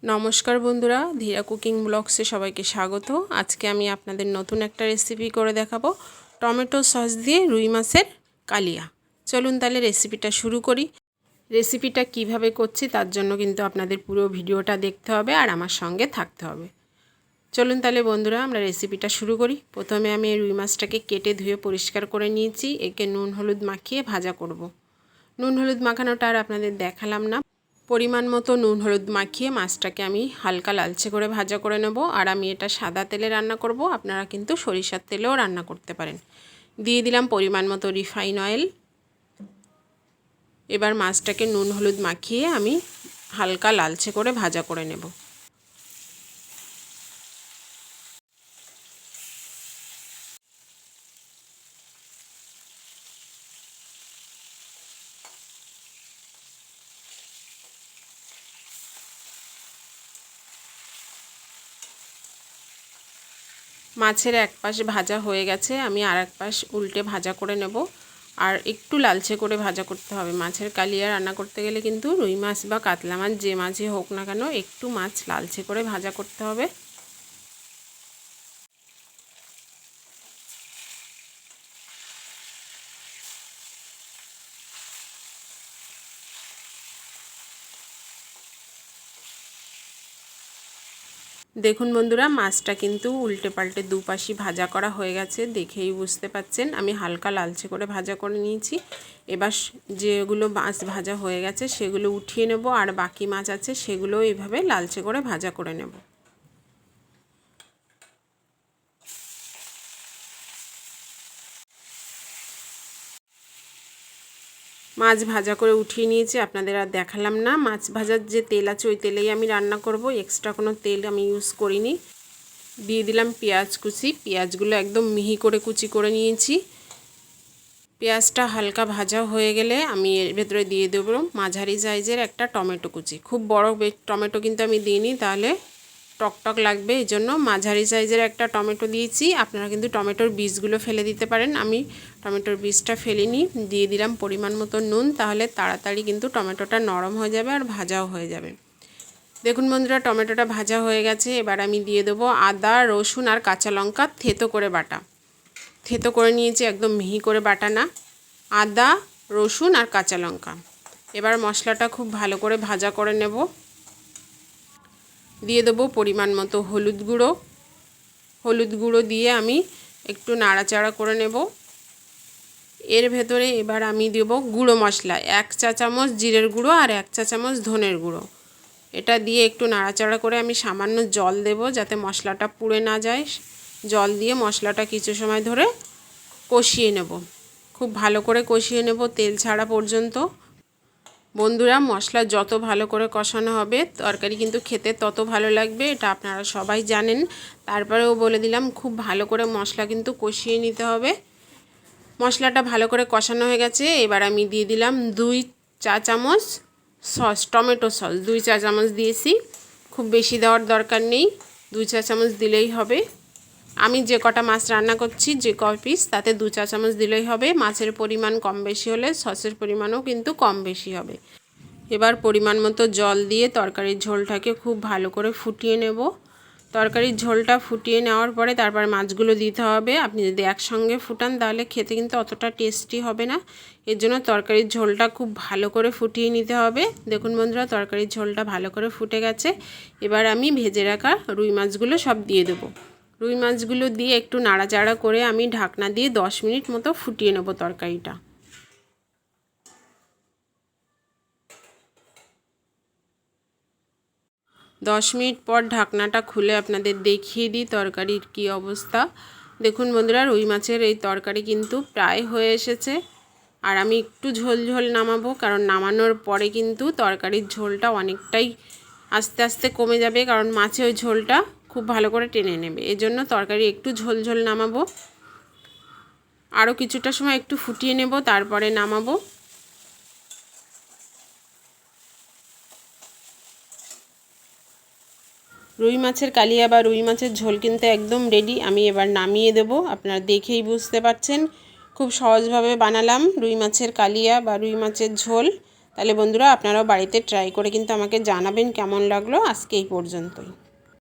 নমস্কার বন্ধুরা, ধীরা কুকিং ব্লগসে সবাইকে স্বাগত। আজকে আমি আপনাদের নতুন একটা রেসিপি করে দেখাবো, টমেটো সস দিয়ে রুই মাছের কালিয়া। চলুন তাহলে রেসিপিটা শুরু করি। রেসিপিটা কিভাবে করছি তার জন্য কিন্তু আপনাদের পুরো ভিডিওটা দেখতে হবে আর আমার সঙ্গে থাকতে হবে। চলুন তাহলে বন্ধুরা আমরা রেসিপিটা শুরু করি। প্রথমে আমি রুই মাছটাকে কেটে ধুয়ে পরিষ্কার করে নিয়েছি। একে নুন হলুদ মাখিয়ে ভাজা করব। নুন হলুদ মাখানোটা আর আপনাদের দেখালাম না। পরিমাণ মতো নুন হলুদ মাখিয়ে মাছটাকে আমি হালকা লালচে করে ভাজা করে নেব। আর আমি এটা সাদা তেলে রান্না করব, আপনারা কিন্তু সরিষার তেলেও রান্না করতে পারেন। দিয়ে দিলাম পরিমাণ মতো রিফাইন অয়েল। এবার মাছটাকে নুন হলুদ মাখিয়ে আমি হালকা লালচে করে ভাজা করে নেব। মাছের এক পাশ ভাজা হয়ে গেছে, আমি আর এক পাশ উল্টে ভাজা করে নেব। আর একটু লালচে করে ভাজা করতে হবে। মাছের কালিয়া রান্না করতে গেলে কিন্তু রুই মাছ বা কাতলা মাছ যে মাছই হোক না কেন একটু মাছ লালচে করে ভাজা করতে হবে। দেখুন বন্ধুরা, মাছটা কিন্তু উল্টে পাল্টে দুপাশই ভাজা করা হয়ে গেছে, দেখেই বুঝতে পাচ্ছেন। আমি হালকা লালচে করে ভাজা করে নিয়েছি। এবার যেগুলো মাছ ভাজা হয়ে গেছে সেগুলো উঠিয়ে নেব, আর বাকি মাছ আছে সেগুলো এইভাবে লালচে করে ভাজা করে নেব। মাছ ভাজা করে উঠিয়ে নিয়েছি, আপনাদের আর দেখালাম না। মাছ ভাজার যে তেল আছে ওই তেলেই আমি রান্না করব, এক্সট্রা কোনো তেল আমি ইউজ করিনি। দিয়ে দিলাম পেঁয়াজ কুচি। পেঁয়াজগুলো একদম মিহি করে কুচি করে নিয়েছি। পেঁয়াজটা হালকা ভাজা হয়ে গেলে আমি এর ভেতরে দিয়ে দেবো মাঝারি সাইজের একটা টমেটো কুচি। খুব বড় টমেটো কিন্তু আমি দিইনি, তাহলে টকটক লাগবে, এই জন্য মাঝারি সাইজের একটা টমেটো দিয়েছি। আপনারা কিন্তু টমেটোর বীজগুলো ফেলে দিতে পারেন, আমি টমেটোর বীজটা ফেলিনি। দিয়ে দিলাম পরিমাণ মতো নুন, তাহলে তাড়াতাড়ি কিন্তু টমেটোটা নরম হয়ে যাবে আর ভাজাও হয়ে যাবে। দেখুন বন্ধুরা, টমেটোটা ভাজা হয়ে গেছে। এবার আমি দিয়ে দেবো আদা, রসুন আর কাঁচা লঙ্কা থেতো করে বাটা। থেতো করে নিয়েছি, একদম মিহি করে বাটা না। আদা, রসুন আর কাঁচা লঙ্কা। এবার মশলাটা খুব ভালো করে ভাজা করে নেব। দিয়ে দেবো পরিমাণ মতো হলুদ গুঁড়ো। হলুদ গুঁড়ো দিয়ে আমি একটু নাড়াচাড়া করে নেব। এর ভেতরে এবার আমি দেব গুঁড়ো মশলা, 1 চা চামচ জিরের গুঁড়ো আর 1 চা চামচ ধনের গুঁড়ো। এটা দিয়ে একটু নাড়াচাড়া করে আমি সামান্য জল দেব, যাতে মশলাটা পুড়ে না যায়। জল দিয়ে মশলাটা কিছু সময় ধরে কষিয়ে নেব, খুব ভালো করে কষিয়ে নেব তেল ছাড়া পর্যন্ত। বন্ধুরা, মশলা যত ভালো করে কষানো হবে তরকারি কিন্তু খেতে তত ভালো লাগবে, এটা আপনারা সবাই জানেন। তারপরেও বলে দিলাম, খুব ভালো করে মশলা কিন্তু কষিয়ে নিতে হবে। মশলাটা ভালো করে কষানো হয়ে গেছে। এবার আমি দিয়ে দিলাম 2 চা চামচ সস, টমেটো সস 2 চা চামচ দিয়েছি। খুব বেশি দেওয়ার দরকার নেই, 2 চা চামচ দিলেই হবে। আমি যে কটা মাছ রান্না করছি, যে ক পিস, তাতে 2 চা চামচ দিলেই হবে। মাছের পরিমাণ কম বেশি হলে সসের পরিমাণও কিন্তু কম বেশি হবে। এবার পরিমাণ মতো জল দিয়ে তরকারির ঝোলটাকে খুব ভালো করে ফুটিয়ে নেব। তরকারির ঝোলটা ফুটিয়ে নেওয়ার পরে তারপর মাছগুলো দিতে হবে। আপনি যদি একসঙ্গে ফুটান তাহলে খেতে কিন্তু অতটা টেস্টি হবে না, এর জন্য তরকারির ঝোলটা খুব ভালো করে ফুটিয়ে নিতে হবে। দেখুন বন্ধুরা, তরকারির ঝোলটা ভালো করে ফুটে গেছে। এবার আমি ভেজে রাখা রুই মাছগুলো সব দিয়ে দেবো। রুই মাছগুলো দিয়ে একটু নাড়াচাড়া করে আমি ঢাকনা দিয়ে 10 মিনিট মতো ফুটিয়ে নেব তরকারিটা। 10 মিনিট পর ঢাকনাটা খুলে আপনাদের দেখিয়ে দিই তরকারির কী অবস্থা। দেখুন বন্ধুরা, রুই মাছের এই তরকারি কিন্তু প্রায় হয়ে এসেছে। আর আমি একটু ঝোল ঝোল নামাবো, কারণ নামানোর পরে কিন্তু তরকারির ঝোলটা অনেকটাই আস্তে আস্তে কমে যাবে, কারণ মাছে ওই ঝোলটা খুব ভালো করে টেনে নেবে। এই জন্য তরকারি একটু ঝোল ঝোল নামাবো। আরও কিছুটা সময় একটু ফুটিয়ে নেব, তারপরে নামাবো। রুই মাছের কালিয়া বা রুই মাছের ঝোল কিন্তু একদম রেডি। আমি এবার নামিয়ে দেব। আপনারা দেখেই বুঝতে পারছেন খুব সহজভাবে বানালাম রুই মাছের কালিয়া বা রুই মাছের ঝোল। তাহলে বন্ধুরা আপনারাও বাড়িতে ট্রাই করে কিন্তু আমাকে জানাবেন কেমন লাগলো। আজকে এই পর্যন্তই।